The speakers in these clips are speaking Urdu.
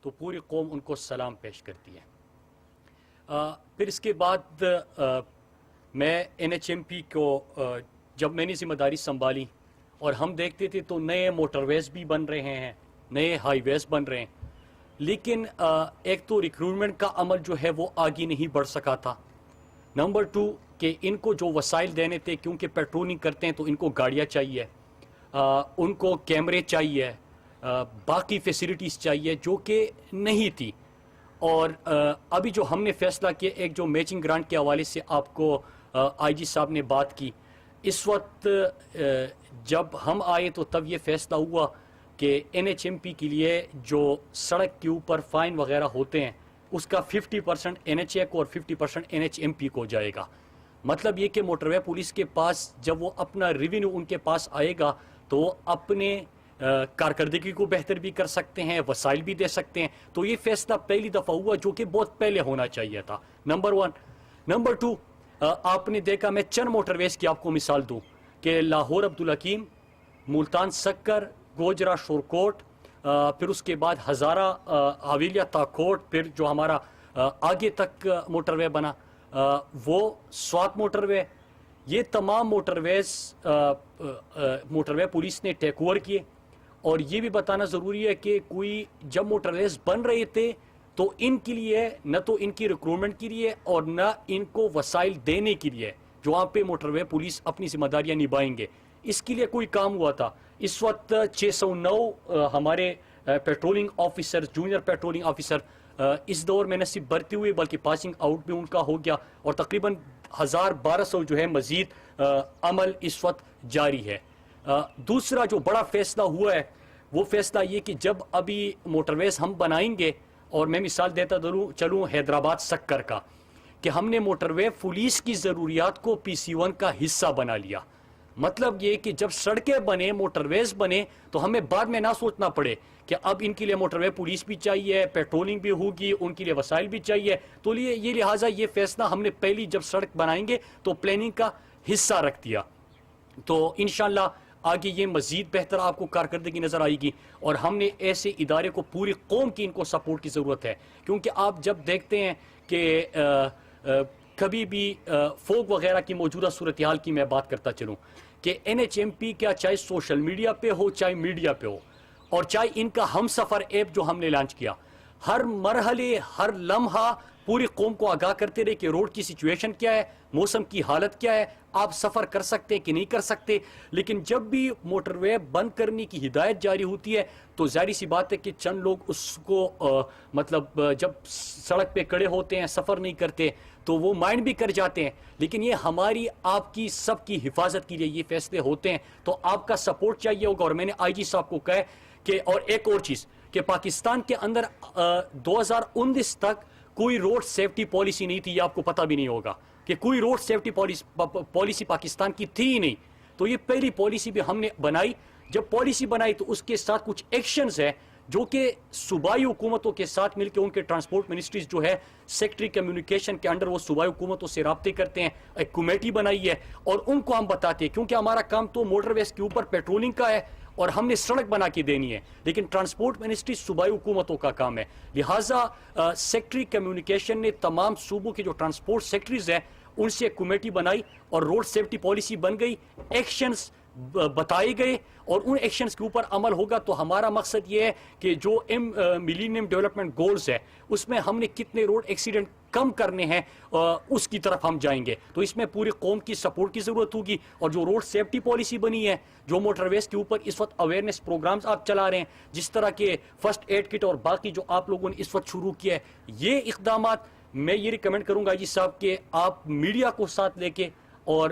تو پوری قوم ان کو سلام پیش کرتی ہے۔ پھر اس کے بعد میں NHMP کو جب میں نے ذمہ داری سنبھالی اور ہم دیکھتے تھے تو نئے موٹر ویز بھی بن رہے ہیں، نئے ہائی ویز بن رہے ہیں، لیکن ایک تو ریکروٹمنٹ کا عمل جو ہے وہ آگے نہیں بڑھ سکا تھا۔ نمبر 2 کہ ان کو جو وسائل دینے تھے، کیونکہ پیٹرولنگ کرتے ہیں تو ان کو گاڑیاں چاہیے، ان کو کیمرے چاہیے، باقی فیسلٹیز چاہیے جو کہ نہیں تھی۔ اور ابھی جو ہم نے فیصلہ کیا، ایک جو میچنگ گرانٹ کے حوالے سے آپ کو آئی جی صاحب نے بات کی، اس وقت جب ہم آئے تو تب یہ فیصلہ ہوا کہ NHMP کے لیے جو سڑک کے اوپر فائن وغیرہ ہوتے ہیں اس کا 50% NHA کو اور 50% NHMP کو جائے گا۔ مطلب یہ کہ موٹر وے پولیس کے پاس جب وہ اپنا ریونیو ان کے پاس آئے گا تو وہ اپنے کارکردگی کو بہتر بھی کر سکتے ہیں، وسائل بھی دے سکتے ہیں۔ تو یہ فیصلہ پہلی دفعہ ہوا جو کہ بہت پہلے ہونا چاہیے تھا، نمبر 1۔ نمبر 2 آپ نے دیکھا، میں چند موٹر ویز کی آپ کو مثال دوں کہ لاہور عبدالحکیم، ملتان سکر، گوجرا شورکوٹ، پھر اس کے بعد ہزارہ حویلیہ تاکوٹ، پھر جو ہمارا آگے تک موٹر وے بنا وہ سوات موٹر وے، یہ تمام موٹر وے پولیس نے ٹیک اوور کیے۔ اور یہ بھی بتانا ضروری ہے کہ کوئی جب موٹر ویز بن رہے تھے تو ان کے لیے نہ تو ان کی ریکروٹمنٹ کے لیے اور نہ ان کو وسائل دینے کے لیے جو وہاں پہ موٹر وے پولیس اپنی ذمہ داریاں نبھائیں گے، اس کے لیے کوئی کام ہوا تھا۔ اس وقت 609 ہمارے patrolling officer, junior patrolling officer اس دور میں نہ صرف بھرتی ہوئے بلکہ پاسنگ آؤٹ بھی ان کا ہو گیا، اور تقریباً 1200 جو ہے مزید عمل اس وقت جاری ہے۔ دوسرا جو بڑا فیصلہ ہوا ہے وہ فیصلہ یہ کہ جب ابھی موٹر ویز ہم بنائیں گے، اور میں مثال دیتا چلوں حیدرآباد سکر کا، کہ ہم نے موٹر وے پولیس کی ضروریات کو PC1 کا حصہ بنا لیا۔ مطلب یہ کہ جب سڑکیں بنے، موٹر ویز بنے، تو ہمیں بعد میں نہ سوچنا پڑے کہ اب ان کے لیے موٹر وے پولیس بھی چاہیے، پیٹرولنگ بھی ہوگی، ان کے لیے وسائل بھی چاہیے۔ تو یہ لہٰذا یہ فیصلہ ہم نے پہلی جب سڑک بنائیں گے تو پلاننگ کا حصہ رکھ دیا۔ تو انشاءاللہ آگے یہ مزید بہتر آپ کو کارکردگی نظر آئے گی، اور ہم نے ایسے ادارے کو پوری قوم کی ان کو سپورٹ کی ضرورت ہے، کیونکہ آپ جب دیکھتے ہیں کہ کبھی بھی فوگ وغیرہ کی موجودہ صورتحال کی میں بات کرتا چلوں کہ NHMP کیا چاہے سوشل میڈیا پہ ہو، چاہے میڈیا پہ ہو، اور چاہے ان کا ہم سفر ایپ جو ہم نے لانچ کیا، ہر مرحلے، ہر لمحہ پوری قوم کو آگاہ کرتے رہے کہ روڈ کی سچویشن کیا ہے، موسم کی حالت کیا ہے، آپ سفر کر سکتے کہ نہیں کر سکتے۔ لیکن جب بھی موٹر وے بند کرنے کی ہدایت جاری ہوتی ہے تو ظاہری سی بات ہے کہ چند لوگ اس کو مطلب جب سڑک پہ کھڑے ہوتے ہیں، سفر نہیں کرتے، تو وہ مائنڈ بھی کر جاتے ہیں۔ لیکن یہ ہماری، آپ کی، سب کی حفاظت کے لیے یہ فیصلے ہوتے ہیں، تو آپ کا سپورٹ چاہیے ہوگا۔ اور میں نے IG صاحب کو کہا کہ اور ایک اور چیز کہ پاکستان کے اندر 2019 تک کوئی روڈ سیفٹی پالیسی نہیں تھی، یہ آپ کو پتہ بھی نہیں ہوگا کہ کوئی روڈ سیفٹی پالیسی پاکستان کی تھی ہی نہیں۔ تو یہ پہلی پالیسی بھی ہم نے بنائی۔ جب پالیسی بنائی تو اس کے ساتھ کچھ ایکشنز ہیں جو کہ صوبائی حکومتوں کے ساتھ مل کے ان کے ٹرانسپورٹ منسٹریز جو ہے سیکٹری کمیونیکیشن کے انڈر وہ صوبائی حکومتوں سے رابطے کرتے ہیں، ایک کمیٹی بنائی ہے، اور ان کو ہم بتاتے ہیں، کیونکہ ہمارا کام تو موٹر ویز کے اوپر پیٹرولنگ کا ہے اور ہم نے سڑک بنا کے دینی ہے، لیکن ٹرانسپورٹ منسٹری صوبائی حکومتوں کا کام ہے۔ لہٰذا سیکٹری کمیونیکیشن نے تمام صوبوں کے جو ٹرانسپورٹ سیکٹریز ہیں ان سے ایک کمیٹی بنائی اور روڈ سیفٹی پالیسی بن گئی، ایکشنز بتائے گئے، اور ان ایکشنز کے اوپر عمل ہوگا۔ تو ہمارا مقصد یہ ہے کہ جو ملینیم ڈیولپمنٹ گولز ہے اس میں ہم نے کتنے روڈ ایکسیڈنٹ کم کرنے ہیں اس کی طرف ہم جائیں گے۔ تو اس میں پوری قوم کی سپورٹ کی ضرورت ہوگی، اور جو روڈ سیفٹی پالیسی بنی ہے، جو موٹر ویز کے اوپر اس وقت اویئرنیس پروگرامز آپ چلا رہے ہیں، جس طرح کے فرسٹ ایڈ کٹ اور باقی جو آپ لوگوں نے اس وقت شروع کیا ہے، یہ اقدامات میں یہ ریکمینڈ کروں گا صاحب کہ آپ میڈیا کو ساتھ لے کے، اور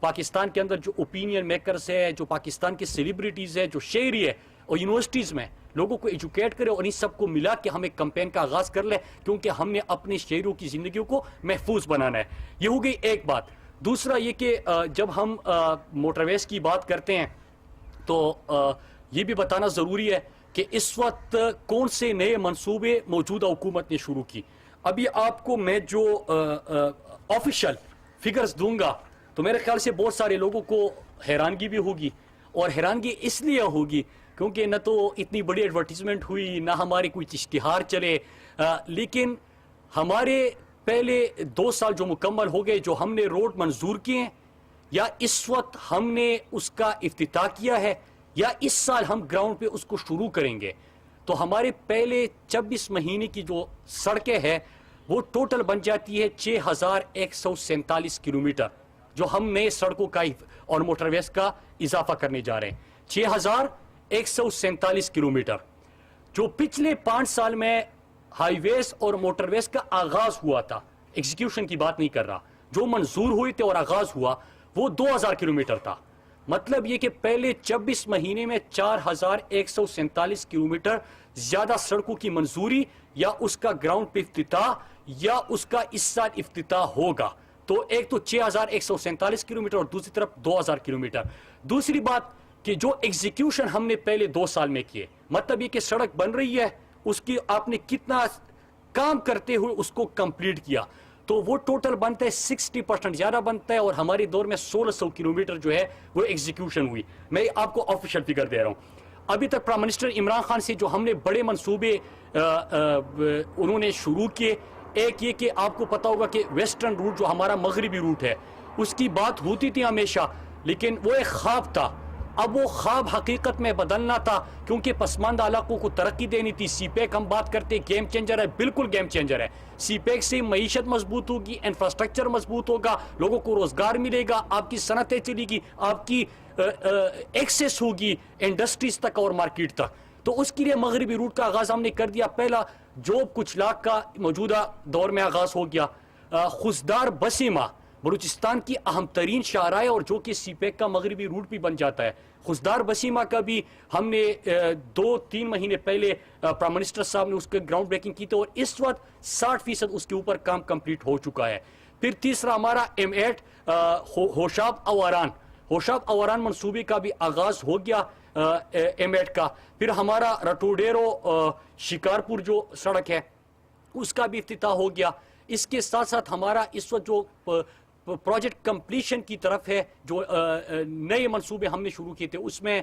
پاکستان کے اندر جو اوپینین میکرز ہے، جو پاکستان کے سیلیبریٹیز ہے، جو شہری ہے، اور یونیورسٹیز میں لوگوں کو ایجوکیٹ کرے، اور ان سب کو ملا کے ہم ایک کمپین کا آغاز کر لیں، کیونکہ ہم نے اپنے شہریوں کی زندگیوں کو محفوظ بنانا ہے۔ یہ ہو گئی ایک بات۔ دوسرا یہ کہ جب ہم موٹر ویز کی بات کرتے ہیں تو یہ بھی بتانا ضروری ہے کہ اس وقت کون سے نئے منصوبے موجودہ حکومت نے شروع کی۔ ابھی آپ کو میں جو آفیشل فگرز دوں گا تو میرے خیال سے بہت سارے لوگوں کو حیرانگی بھی ہوگی، اور حیرانگی اس لیے ہوگی کیونکہ نہ تو اتنی بڑی ایڈورٹیزمنٹ ہوئی نہ ہمارے کوئی اشتہار چلے، لیکن ہمارے پہلے 2 سال جو مکمل ہو گئے جو ہم نے روڈ منظور کیے ہیں، یا اس وقت ہم نے اس کا افتتاح کیا ہے یا اس سال ہم گراؤنڈ پہ اس کو شروع کریں گے، تو ہمارے پہلے 26 مہینے کی جو سڑکیں ہیں وہ ٹوٹل بن جاتی ہے 6147 کلومیٹر، جو ہم نئے سڑکوں کا اور موٹر ویز کا اضافہ کرنے جا رہے ہیں 6147 کلومیٹر۔ جو پچھلے 5 سال میں ہائی ویز اور موٹر ویز کا آغاز ہوا تھا، ایگزیکیوشن کی بات نہیں کر رہا، جو منظور ہوئے تھے اور آغاز ہوا وہ 2000 کلومیٹر تھا۔ مطلب یہ کہ پہلے 26 مہینے میں 4147 کلومیٹر زیادہ سڑکوں کی منظوری یا اس کا گراؤنڈ پہ افتتاح یا اس کا اس سال افتتاح ہوگا۔ تو ایک تو 6147 کلومیٹر اور دوسری طرف 2000 کلومیٹر۔ دوسری بات کہ جو ایگزیکیوشن ہم نے پہلے 2 سال میں کیے، مطلب یہ کہ سڑک بن رہی ہے، اس کی آپ نے کتنا کام کرتے ہوئے اس کو کمپلیٹ کیا، تو وہ ٹوٹل بنتا ہے 60% زیادہ بنتا ہے، اور ہمارے دور میں 1600 کلومیٹر جو ہے وہ ایگزیکیوشن ہوئی۔ میں آپ کو آفیشیل فگر دے رہا ہوں۔ ابھی تک پرائم منسٹر عمران خان سے جو ہم نے بڑے منصوبے انہوں نے شروع کیے، ایک یہ کہ آپ کو پتا ہوگا کہ ویسٹرن روٹ جو ہمارا مغربی روٹ ہے اس کی بات ہوتی تھی ہمیشہ، لیکن وہ ایک خواب تھا۔ اب وہ خواب حقیقت میں بدلنا تھا، کیونکہ پسماندہ علاقوں کو ترقی دینی تھی۔ سی پیک ہم بات کرتے گیم چینجر ہے، بالکل گیم چینجر ہے۔ سی پیک سے معیشت مضبوط ہوگی، انفراسٹرکچر مضبوط ہوگا، لوگوں کو روزگار ملے گا، آپ کی صنعتیں چلے گی، آپ کی ایکسیس ہوگی انڈسٹریز تک اور مارکیٹ تک۔ تو اس کے لیے مغربی روٹ کا آغاز ہم نے کر دیا۔ پہلا جوب کچھ لاکھ کا موجودہ دور میں آغاز ہو گیا۔ خزدار بسیمہ بلوچستان کی اہم ترین شاہراہ ہے، اور جو کہ سی پیک کا مغربی روٹ بھی بن جاتا ہے۔ خزدار بسیمہ کا بھی ہم نے 2-3 مہینے پہلے پرائم منسٹر صاحب نے اس کے گراؤنڈ بریکنگ کی تھی، اور اس وقت 60% اس کے اوپر کام کمپلیٹ ہو چکا ہے۔ پھر تیسرا ہمارا M8 ہوشاب اواران منصوبے کا بھی آغاز ہو گیا M8 کا۔ پھر ہمارا رٹوڈیرو شکارپور جو سڑک ہے اس کا بھی افتتاح ہو گیا۔ اس کے ساتھ ساتھ ہمارا اس وقت جو پروجیکٹ کمپلیشن کی طرف ہے، جو نئے منصوبے ہم نے شروع کیے تھے، اس میں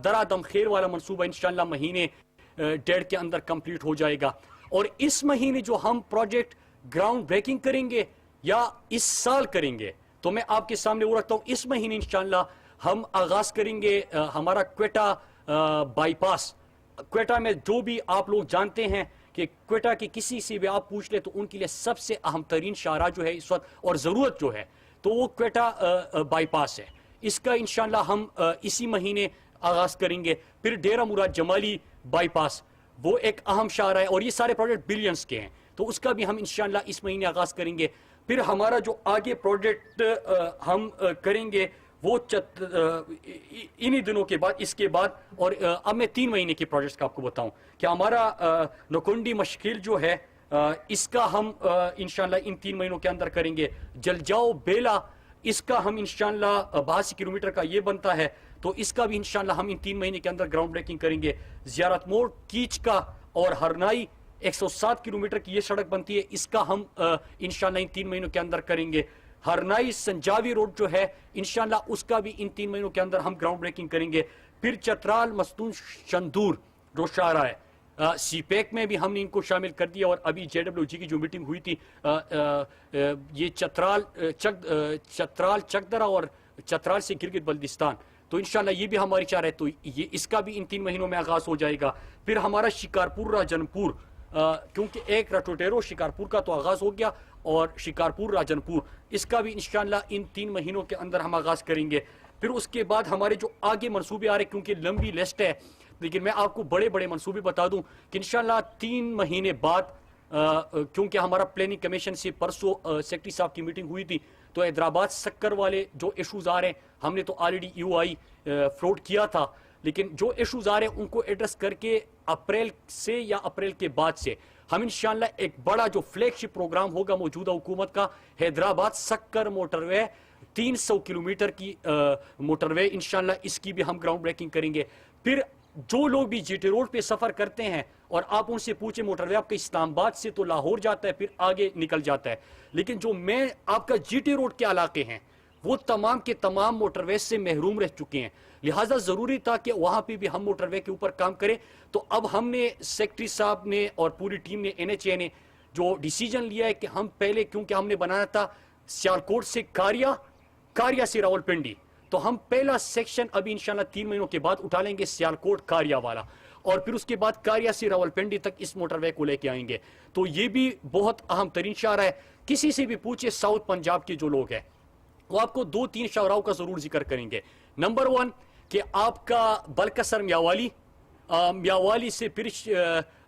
درا دم خیر والا منصوبہ انشاءاللہ مہینے 1.5 کے اندر کمپلیٹ ہو جائے گا۔ اور اس مہینے جو ہم پروجیکٹ گراؤنڈ بریکنگ کریں گے یا اس سال کریں گے، تو میں آپ کے سامنے وہ رکھتا ہوں، اس مہینے انشاءاللہ ہم آغاز کریں گے ہمارا کوئٹہ بائی پاس۔ کوئٹہ میں جو بھی آپ لوگ جانتے ہیں کہ کوئٹہ کے کسی سے بھی آپ پوچھ لیں تو ان کے لیے سب سے اہم ترین شاہراہ جو ہے اس وقت اور ضرورت جو ہے تو وہ کوئٹہ بائی پاس ہے۔ اس کا انشاءاللہ ہم اسی مہینے آغاز کریں گے۔ پھر ڈیرہ مراد جمالی بائی پاس، وہ ایک اہم شاہراہ ہے، اور یہ سارے پروجیکٹ بلینز کے ہیں، تو اس کا بھی ہم انشاءاللہ اس مہینے آغاز کریں گے۔ پھر ہمارا جو آگے پروجیکٹ ہم کریں گے وہ انہی دنوں کے بعد، اس کے بعد، اور اب میں 3 مہینے کے پروجیکٹس کا آپ کو بتاؤں کہ ہمارا نکنڈی مشکل جو ہے اس کا ہم انشاءاللہ ان 3 مہینوں کے اندر کریں گے۔ جلجاؤ بیلا، اس کا ہم انشاءاللہ 82 کلومیٹر کا یہ بنتا ہے، تو اس کا بھی انشاءاللہ ہم ان 3 مہینے کے اندر گراؤنڈ بریکنگ کریں گے۔ زیارت موڑ کیچ کا اور ہرنائی 107 کلومیٹر کی یہ سڑک بنتی ہے، اس کا ہم انشاءاللہ ان 3 مہینوں کے اندر کریں گے۔ ہرنائی سنجاوی روڈ جو ہے انشاءاللہ اس کا بھی ان 3 مہینوں کے اندر ہم گراؤنڈ بریکنگ کریں گے۔ پھر چترال مستون شندور جو شاہراہ ہے، سی پیک میں بھی ہم نے ان کو شامل کر دیا، اور ابھی JWG کی جو میٹنگ ہوئی تھی یہ چترال چکدرا اور چترال سے گلگت بلتستان، تو انشاءاللہ یہ بھی ہماری چاہ ہے، تو یہ اس کا بھی ان 3 مہینوں میں آغاز ہو جائے گا۔ پھر ہمارا شکارپور راجنپور، کیونکہ ایک رٹوٹیرو شکارپور کا تو آغاز ہو گیا، اور شکارپور راجنپور اس کا بھی انشاءاللہ ان 3 مہینوں کے اندر ہم آغاز کریں گے۔ پھر اس کے بعد ہمارے جو آگے منصوبے آ رہے، کیونکہ لمبی لسٹ ہے، لیکن میں آپ کو بڑے بڑے منصوبے بتا دوں کہ انشاءاللہ 3 مہینے بعد، کیونکہ ہمارا پلاننگ کمیشن سے پرسوں سیکٹری صاحب کی میٹنگ ہوئی تھی، تو حیدرآباد سکر والے جو ایشوز آ رہے ہیں ہم نے تو آلریڈی EOI فلوٹ کیا تھا، لیکن جو ایشوز آ رہے ہیں ان کو ایڈریس کر کے اپریل سے یا اپریل کے بعد سے ہم انشاءاللہ ایک بڑا جو فلیگ شپ پروگرام ہوگا موجودہ حکومت کا، حیدرآباد سکر موٹر وے 300 کلومیٹر کی موٹر وے، انشاءاللہ اس کی بھی ہم گراؤنڈ بریکنگ کریں گے۔ پھر جو لوگ بھی GT روڈ پہ سفر کرتے ہیں اور آپ ان سے پوچھیں موٹر وے آپ کا اسلام آباد سے تو لاہور جاتا ہے پھر آگے نکل جاتا ہے، لیکن جو میں آپ کا GT روڈ کے علاقے ہیں وہ تمام کے تمام موٹر وے سے محروم رہ چکے ہیں. لہٰذا ضروری تھا کہ وہاں پہ بھی ہم موٹر وے کے اوپر کام کریں. تو اب ہم نے سیکٹری صاحب نے اور پوری ٹیم نے NHA نے جو ڈیسیجن لیا ہے کہ ہم پہلے, کیونکہ ہم نے بنانا تھا سیالکوٹ سے کاریا سے راولپنڈی, تو ہم پہلا سیکشن ابھی انشاءاللہ 3 مہینوں کے بعد اٹھا لیں گے سیالکوٹ کاریا والا, اور پھر اس کے بعد کاریا سے راولپنڈی تک اس موٹر وے کو لے کے آئیں گے. تو یہ بھی بہت اہم ترین شاہراہ ہے. کسی سے بھی پوچھے ساؤتھ پنجاب کے جو لوگ ہیں وہ آپ کو 2-3 شاہراہوں کا ضرور ذکر کریں گے. نمبر 1 کہ آپ کا بلکسر میاوالی سے پھر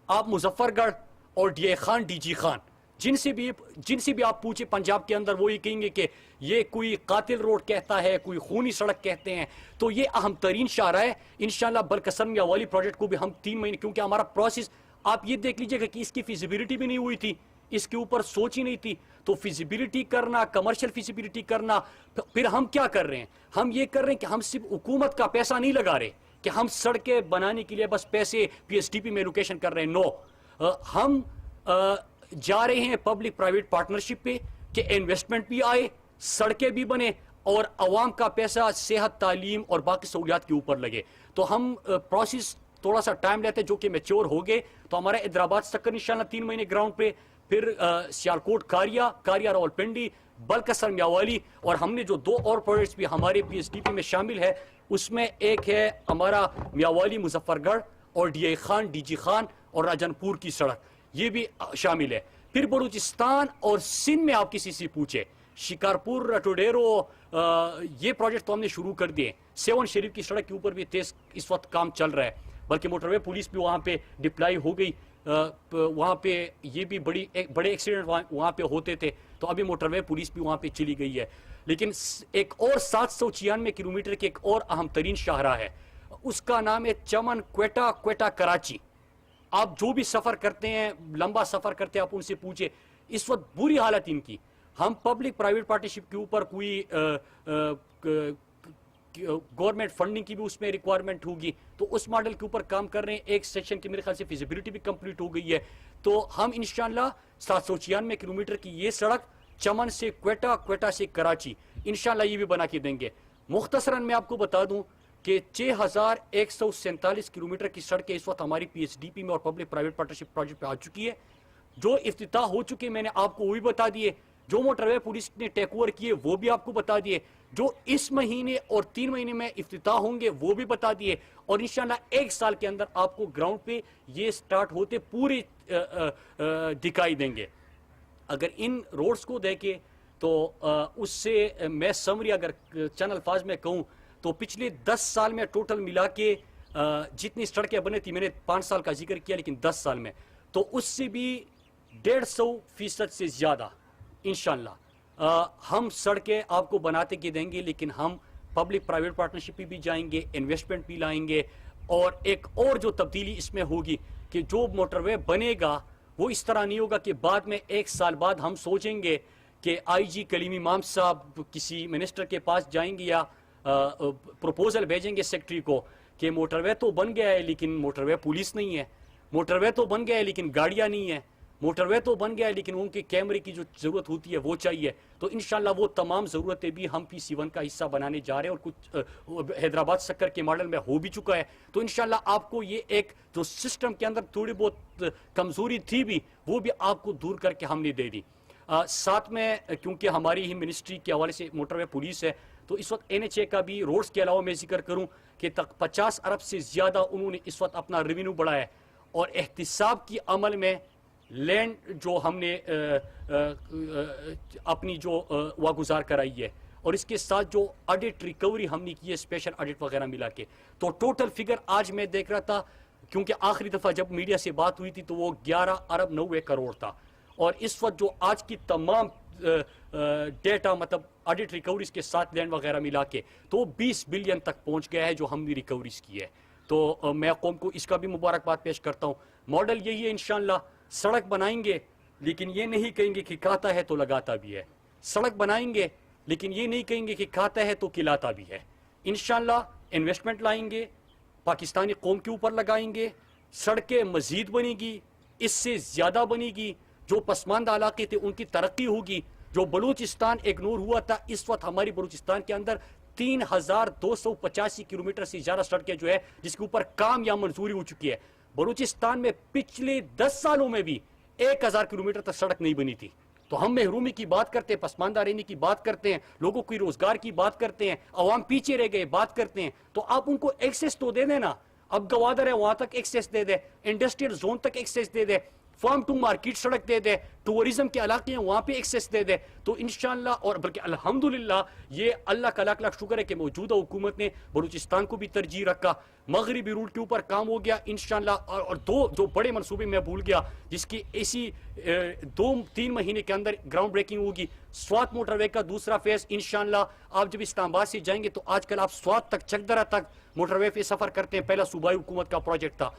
آپ مظفر گڑھ اور ڈی جی خان, جن سے بھی آپ پوچھیں پنجاب کے اندر وہ یہ کہیں گے کہ یہ کوئی قاتل روڈ کہتا ہے, کوئی خونی سڑک کہتے ہیں. تو یہ اہم ترین شاہراہ ہے. انشاءاللہ بلکسر میاوالی پروجیکٹ کو بھی ہم 3 مہینے, کیونکہ ہمارا پروسیس آپ یہ دیکھ لیجئے گا کہ اس کی فیزیبلٹی بھی نہیں ہوئی تھی, اس کے اوپر سوچ ہی نہیں تھی. تو فیزیبلٹی کرنا, کمرشل فیزیبلٹی کرنا, پھر ہم کیا کر رہے ہیں, ہم یہ کر رہے ہیں کہ ہم صرف حکومت کا پیسہ نہیں لگا رہے کہ ہم سڑکیں بنانے کے لیے بس پیسے PSDP میں ایلوکیشن کر رہے ہیں. نو, ہم جا رہے ہیں پبلک پرائیویٹ پارٹنرشپ پہ کہ انویسٹمنٹ بھی آئے, سڑکیں بھی بنے, اور عوام کا پیسہ صحت, تعلیم اور باقی سہولیات کے اوپر لگے. تو ہم پروسیس تھوڑا سا ٹائم لیتے جو کہ میچور ہو گئے. تو ہمارا حیدرآباد سکر انشاءاللہ 3 مہینے گراؤنڈ پہ, پھر سیالکوٹ کاریا راولپنڈی, بلکسر میاوالی, اور ہم نے جو 2 اور پروجیکٹس بھی ہمارے PSDP میں شامل ہے, اس میں ایک ہے ہمارا میاوالی مظفر گڑھ اور ڈی جی خان اور راجن پور کی سڑک, یہ بھی شامل ہے. پھر بلوچستان اور سندھ میں آپ کسی سے پوچھے, شکارپور, رٹوڈیرو, یہ پروجیکٹ تو ہم نے شروع کر دیے. 7 شریف کی سڑک کے اوپر بھی تیز اس وقت کام چل رہا ہے, بلکہ موٹر وے پولیس بھی وہاں پہ ڈپلائی ہو گئی. وہاں پہ یہ بھی بڑے ایکسیڈنٹ وہاں پہ ہوتے تھے, تو ابھی موٹر وے پولیس بھی وہاں پہ چلی گئی ہے. لیکن ایک اور 796 کلومیٹر کی ایک اور اہم ترین شاہراہ ہے, اس کا نام ہے چمن کوئٹہ کراچی. آپ جو بھی سفر کرتے ہیں, لمبا سفر کرتے ہیں, آپ ان سے پوچھیں, اس وقت بری حالت ان کی. ہم پبلک پرائیویٹ پارٹنرشپ کے اوپر کوئی گورنمنٹ فنڈنگ کی بھی اس میں ریکوائرمنٹ ہوگی, تو اس ماڈل کے اوپر کام کر رہے ہیں. ایک سیکشن کی میرے خیال سے فیزیبلٹی بھی کمپلیٹ ہو گئی ہے. تو ہم انشاءاللہ 796 کلومیٹر کی یہ سڑک چمن سے کوئٹہ سے کراچی انشاءاللہ یہ بھی بنا کے دیں گے. مختصراً میں آپ کو بتا دوں کہ 6147 کلومیٹر کی سڑکیں اس وقت ہماری PSDP میں اور پبلک پرائیویٹ پارٹنرشپ پروجیکٹ پہ آ چکی ہے. جو افتتاح ہو چکے میں نے آپ کو وہ بھی بتا دیے, جو موٹر وے پولیس نے ٹیک اوور کیے وہ بھی آپ کو بتا دیے, جو اس مہینے اور 3 مہینے میں افتتاح ہوں گے وہ بھی بتا دیے, اور انشاءاللہ 1 سال کے اندر آپ کو گراؤنڈ پہ یہ سٹارٹ ہوتے پورے دکھائی دیں گے. اگر ان روڈز کو دیکھیں تو اس سے میں سمری اگر چند الفاظ میں کہوں تو پچھلے 10 سال میں ٹوٹل ملا کے جتنی سڑکیں بنے تھی, میں نے 5 سال کا ذکر کیا لیکن 10 سال میں, تو اس سے بھی 150% سے زیادہ انشاءاللہ ہم سڑکیں آپ کو بناتے کے دیں گے. لیکن ہم پبلک پرائیویٹ پارٹنرشپ پہ بھی جائیں گے, انویسٹمنٹ بھی لائیں گے, اور ایک اور جو تبدیلی اس میں ہوگی کہ جو موٹر وے بنے گا وہ اس طرح نہیں ہوگا کہ بعد میں 1 سال بعد ہم سوچیں گے کہ IG کلیم امام صاحب کسی منسٹر کے پاس جائیں گے یا پروپوزل بھیجیں گے سیکٹری کو کہ موٹر وے تو بن گیا ہے لیکن موٹر وے پولیس نہیں ہے, موٹر وے تو بن گیا ہے لیکن گاڑیاں نہیں ہیں, موٹر وے تو بن گیا ہے لیکن ان کے کیمرے کی جو ضرورت ہوتی ہے وہ چاہیے. تو انشاءاللہ وہ تمام ضرورتیں بھی ہم PC1 کا حصہ بنانے جا رہے ہیں, اور کچھ حیدرآباد سکر کے ماڈل میں ہو بھی چکا ہے. تو انشاءاللہ آپ کو یہ ایک جو سسٹم کے اندر تھوڑی بہت کمزوری تھی بھی وہ بھی آپ کو دور کر کے ہم نے دے دی. ساتھ میں کیونکہ ہماری ہی منسٹری کے حوالے سے موٹر وے پولیس ہے, تو اس وقت NHA کا بھی روڈز کے علاوہ میں ذکر کروں کہ 50 ارب سے زیادہ انہوں نے اس وقت اپنا ریونیو بڑھایا ہے, اور احتساب کی عمل میں لینڈ جو ہم نے اپنی جو واگزار کرائی ہے, اور اس کے ساتھ جو آڈٹ ریکوری ہم نے کی ہے اسپیشل آڈٹ وغیرہ ملا کے, تو ٹوٹل فگر آج میں دیکھ رہا تھا کیونکہ آخری دفعہ جب میڈیا سے بات ہوئی تھی تو وہ 11 ارب 90 کروڑ تھا, اور اس وقت جو آج کی تمام ڈیٹا مطلب آڈٹ ریکوریز کے ساتھ لینڈ وغیرہ ملا کے تو 20 بلین تک پہنچ گیا ہے جو ہم نے ریکوریز کی ہے. تو میں قوم کو اس کا بھی مبارکباد پیش کرتا ہوں. ماڈل یہی ہے انشاءاللہ, سڑک بنائیں گے لیکن یہ نہیں کہیں گے کہ کھاتا ہے تو لگاتا بھی ہے, سڑک بنائیں گے لیکن یہ نہیں کہیں گے کہ کھاتا ہے تو کھلاتا بھی ہے. انشاءاللہ انویسٹمنٹ لائیں گے, پاکستانی قوم کے اوپر لگائیں گے, سڑکیں مزید بنے گی, اس سے زیادہ بنے گی, جو پسماندہ علاقے تھے ان کی ترقی ہوگی. جو بلوچستان اگنور ہوا تھا، اس وقت ہماری بلوچستان کے اندر 3285 کلومیٹر سے زیادہ سڑکیں جو ہے جس کے اوپر کام یا منظوری ہو چکی ہے. بلوچستان میں پچھلے 10 سالوں میں بھی 1000 کلومیٹر تک سڑک نہیں بنی تھی. تو ہم محرومی کی بات کرتے ہیں، پسماندہ رہنے کی بات کرتے ہیں، لوگوں کی روزگار کی بات کرتے ہیں، عوام پیچھے رہ گئے بات کرتے ہیں. تو آپ ان کو ایکسیس تو دے دیں نا. اب گوادر ہے وہاں تک ایکسیس دے دے، انڈسٹریل زون تک ایکسیس دے دے، فارم ٹو مارکیٹ سڑک دے دے، ٹورزم کے علاقے ہیں وہاں پہ ایکسیس دے دے. تو انشاءاللہ، اور بلکہ الحمدللہ یہ اللہ کا لاکھ لاکھ شکر ہے کہ موجودہ حکومت نے بلوچستان کو بھی ترجیح رکھا. مغربی روٹ کے اوپر کام ہو گیا انشاءاللہ. اور دو جو بڑے منصوبے میں بھول گیا جس کی اسی 2-3 مہینے کے اندر گراؤنڈ بریکنگ ہوگی. سوات موٹر وے کا دوسرا فیز انشاءاللہ. آپ جب اسلام آباد سے جائیں گے تو آج کل آپ سوات تک، چکدرہ تک موٹر وے پہ سفر کرتے ہیں. پہلا صوبائی حکومت کا پروجیکٹ تھا.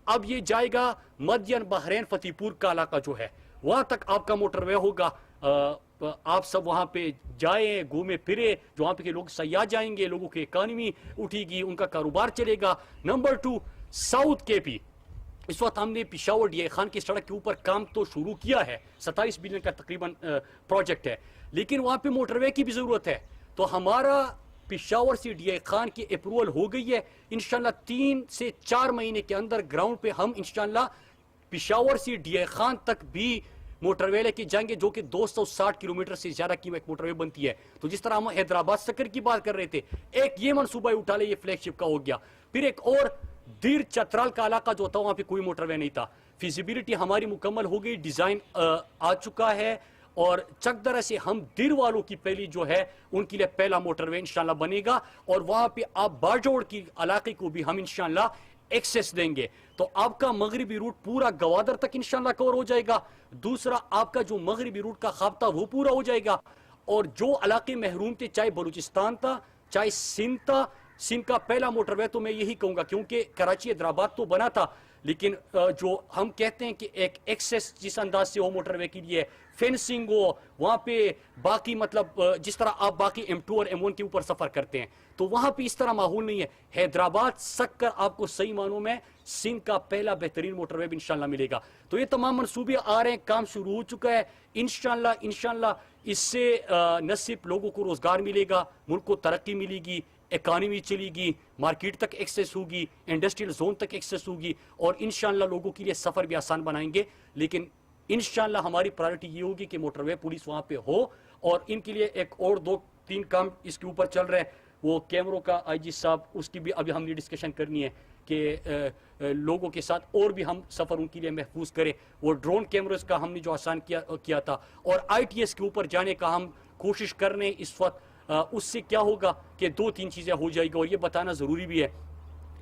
اب یہ جائے گا مدین، بحرین، فتح پور کا علاقہ جو ہے وہاں تک آپ کا موٹر وے ہوگا. آپ سب وہاں پہ جائیں، گھومے پھرے. جو وہاں پہ کے لوگ سیاح جائیں گے، لوگوں کی اکانومی اٹھے گی، ان کا کاروبار چلے گا. نمبر 2، ساؤتھ کے پی. اس وقت ہم نے پشاور ڈی اے خان کی سڑک کے اوپر کام تو شروع کیا ہے، 27 بلین کا تقریباً پروجیکٹ ہے، لیکن وہاں پہ موٹر وے کی بھی ضرورت ہے. تو ہمارا پشاور سے ڈی اے خان کی اپروول ہو گئی ہے. انشاءاللہ 3 سے 4 مہینے کے اندر گراؤنڈ پہ ہم انشاءاللہ پشاور سے ڈی اے خان تک بھی موٹر وے لے کے جائیں گے، جو کہ 260 کلومیٹر سے زیادہ کی ایک موٹر وے بنتی ہے. تو جس طرح ہم حیدرآباد سکر کی بات کر رہے تھے، ایک یہ منصوبہ اٹھا لے، یہ فلیگ شپ کا ہو گیا. پھر ایک اور دیر چترال کا علاقہ جو تھا وہاں پہ کوئی موٹر وے نہیں تھا. فیزیبلٹی ہماری مکمل ہو گئی، ڈیزائن آ چکا ہے. اور چکدرہ سے ہم دیر والوں کی پہلی جو ہے ان کے لیے پہلا موٹر وے انشاءاللہ بنے گا. اور وہاں پہ آپ باجوڑ کی علاقے کو بھی ہم انشاءاللہ ایکسیس دیں گے. تو آپ کا مغربی روٹ پورا گوادر تک انشاءاللہ کور ہو جائے گا. دوسرا، آپ کا جو مغربی روٹ کا خواب تھا وہ پورا ہو جائے گا. اور جو علاقے محروم تھے، چاہے بلوچستان تھا، چاہے سندھ تھا، سندھ کا پہلا موٹر وے تو میں یہی کہوں گا، کیونکہ کراچی حیدرآباد تو بنا تھا، لیکن جو ہم کہتے ہیں کہ ایک ایکسیس جس انداز سے ہو موٹر وے کے لیے، فینسنگ ہو وہاں پہ، باقی مطلب جس طرح آپ باقی M2 اور M1 کے اوپر سفر کرتے ہیں، تو وہاں پہ اس طرح ماحول نہیں ہے. حیدرآباد سکر آپ کو صحیح معنوں میں سندھ کا پہلا بہترین موٹر وے بھی انشاءاللہ ملے گا. تو یہ تمام منصوبے آ رہے ہیں، کام شروع ہو چکا ہے. انشاءاللہ اس سے نہ صرف لوگوں کو روزگار ملے گا، ملک کو ترقی ملے گی، اکانومی چلے گی، مارکیٹ تک ایکسیس ہوگی، انڈسٹریل زون تک ایکسیس ہوگی، اور انشاءاللہ لوگوں کے لیے سفر بھی آسان بنائیں گے. لیکن انشاءاللہ ہماری پرائرٹی یہ ہوگی کہ موٹر وے پولیس وہاں پہ ہو. اور ان کے لیے ایک اور 2-3 کام اس کے اوپر چل رہے ہیں. وہ کیمروں کا آئی جی صاحب، اس کی بھی ابھی ہم نے ڈسکشن کرنی ہے کہ لوگوں کے ساتھ اور بھی ہم سفر ان کے لیے محفوظ کریں. وہ ڈرون کیمرز کا ہم نے جو آسان کیا تھا، اور ITS کے اوپر جانے کا ہم کوشش کر رہے ہیں اس وقت. اس سے کیا ہوگا کہ 2-3 چیزیں ہو جائے گی، اور یہ بتانا ضروری بھی ہے.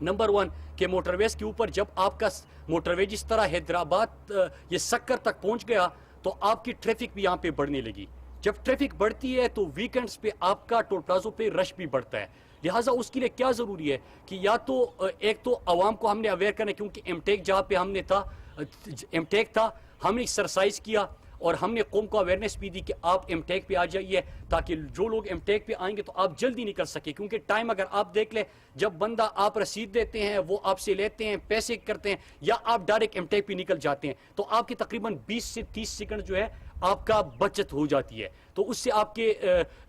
نمبر 1 کہ موٹر ویز کے اوپر جب آپ کا موٹر وے جس طرح حیدرآباد یہ سکر تک پہنچ گیا تو آپ کی ٹریفک بھی یہاں پہ بڑھنے لگی. جب ٹریفک بڑھتی ہے تو ویکنڈز پہ آپ کا ٹول پلازوں پہ رش بھی بڑھتا ہے. لہٰذا اس کے لیے کیا ضروری ہے کہ یا تو ایک تو عوام کو ہم نے اویئر کرنا، کیونکہ M-Tech جہاں پہ ہم نے تھا، M-Tech تھا، ہم نے ایکسرسائز کیا اور ہم نے قوم کو اویئرنیس بھی دی کہ آپ M-Tech پہ آ جائیے، تاکہ جو لوگ M-Tech پہ آئیں گے تو آپ جلدی نکل سکیں. کیونکہ ٹائم اگر آپ دیکھ لیں، جب بندہ آپ رسید دیتے ہیں، وہ آپ سے لیتے ہیں، پیسے کرتے ہیں، یا آپ ڈائریکٹ M-Tech پہ نکل جاتے ہیں، تو آپ کی تقریباً 20 سے 30 سیکنڈ جو ہے آپ کا بچت ہو جاتی ہے. تو اس سے آپ کے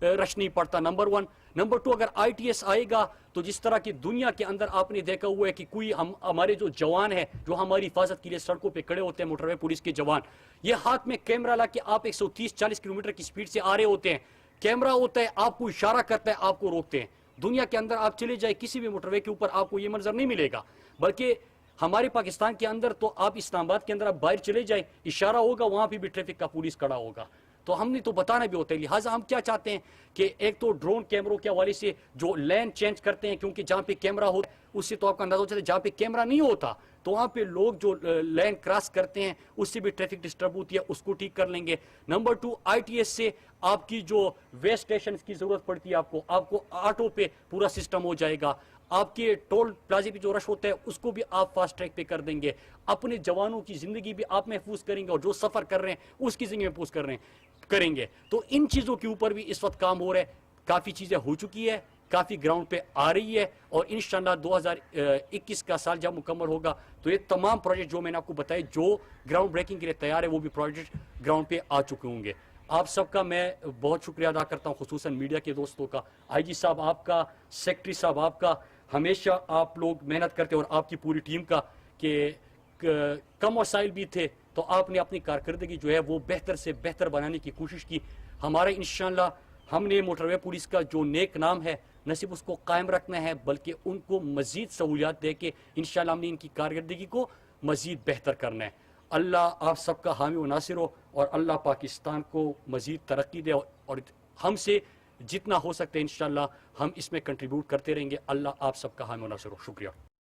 رش نہیں پڑتا. نمبر 1. نمبر 2، اگر ITS آئے گا تو جس طرح کی دنیا کے اندر آپ نے دیکھا ہوا ہے کہ کوئی ہمارے جو جوان ہیں جو ہماری حفاظت کے لیے سڑکوں پہ کھڑے ہوتے ہیں، موٹر وے پولیس کے جوان، یہ ہاتھ میں کیمرہ لا کے آپ 130-40 کلومیٹر کی سپیڈ سے آ رہے ہوتے ہیں، کیمرہ ہوتا ہے، آپ کو اشارہ کرتا ہے، آپ کو روکتے ہیں. دنیا کے اندر آپ چلے جائیں کسی بھی موٹر وے کے اوپر آپ کو یہ منظر نہیں ملے گا. بلکہ ہمارے پاکستان کے اندر تو آپ اسلام آباد کے اندر آپ باہر چلے جائیں، اشارہ ہوگا، وہاں پہ بھی ٹریفک کا پولیس کھڑا ہوگا. تو ہم نے تو بتانا بھی ہوتا ہے. لہٰذا ہم کیا چاہتے ہیں کہ ایک تو ڈرون کیمروں کے حوالے سے جو لین چینج کرتے ہیں، کیونکہ جہاں پہ کیمرہ ہوتا ہے اس سے تو آپ کا اندازہ ہو جاتا ہے، جہاں پہ کیمرہ نہیں ہوتا تو وہاں پہ لوگ جو لین کراس کرتے ہیں اس سے بھی ٹریفک ڈسٹرب ہوتی ہے، اس کو ٹھیک کر لیں گے. نمبر 2، ITS سے آپ کی جو وے اسٹیشن کی ضرورت پڑتی ہے، آپ کو آٹو پہ پورا سسٹم ہو جائے گا. آپ کے ٹول پلازے پہ جو رش ہوتا ہے اس کو بھی آپ فاسٹ ٹریک پہ کر دیں گے. اپنے جوانوں کی زندگی بھی آپ محفوظ کریں گے، اور جو سفر کر رہے ہیں اس کی زندگی محفوظ کریں گے. تو ان چیزوں کے اوپر بھی اس وقت کام ہو رہا ہے. کافی چیزیں ہو چکی ہے، کافی گراؤنڈ پہ آ رہی ہے، اور انشاءاللہ 2021 کا سال جب مکمل ہوگا تو یہ تمام پروجیکٹ جو میں نے آپ کو بتائے جو گراؤنڈ بریکنگ کے لیے تیار ہے، وہ بھی پروجیکٹ گراؤنڈ پہ آ چکے ہوں گے. آپ سب کا میں بہت شکریہ ادا کرتا ہوں، خصوصاً میڈیا کے دوستوں کا، آئی جی صاحب آپ کا، سیکٹری صاحب آپ کا، ہمیشہ آپ لوگ محنت کرتے اور آپ کی پوری ٹیم کا کہ کم وسائل بھی تھے تو آپ نے اپنی کارکردگی جو ہے وہ بہتر سے بہتر بنانے کی کوشش کی. ہمارے انشاءاللہ ہم نے موٹر وے پولیس کا جو نیک نام ہے نہ صرف اس کو قائم رکھنا ہے بلکہ ان کو مزید سہولیات دے کے انشاءاللہ ہم نے ان کی کارکردگی کو مزید بہتر کرنا ہے. اللہ آپ سب کا حامی و ناصر ہو اور اللہ پاکستان کو مزید ترقی دے اور ہم سے جتنا ہو سکتا ہے انشاءاللہ ہم اس میں کنٹریبیوٹ کرتے رہیں گے. اللہ آپ سب کا حامی و ناصر ہو. شکریہ.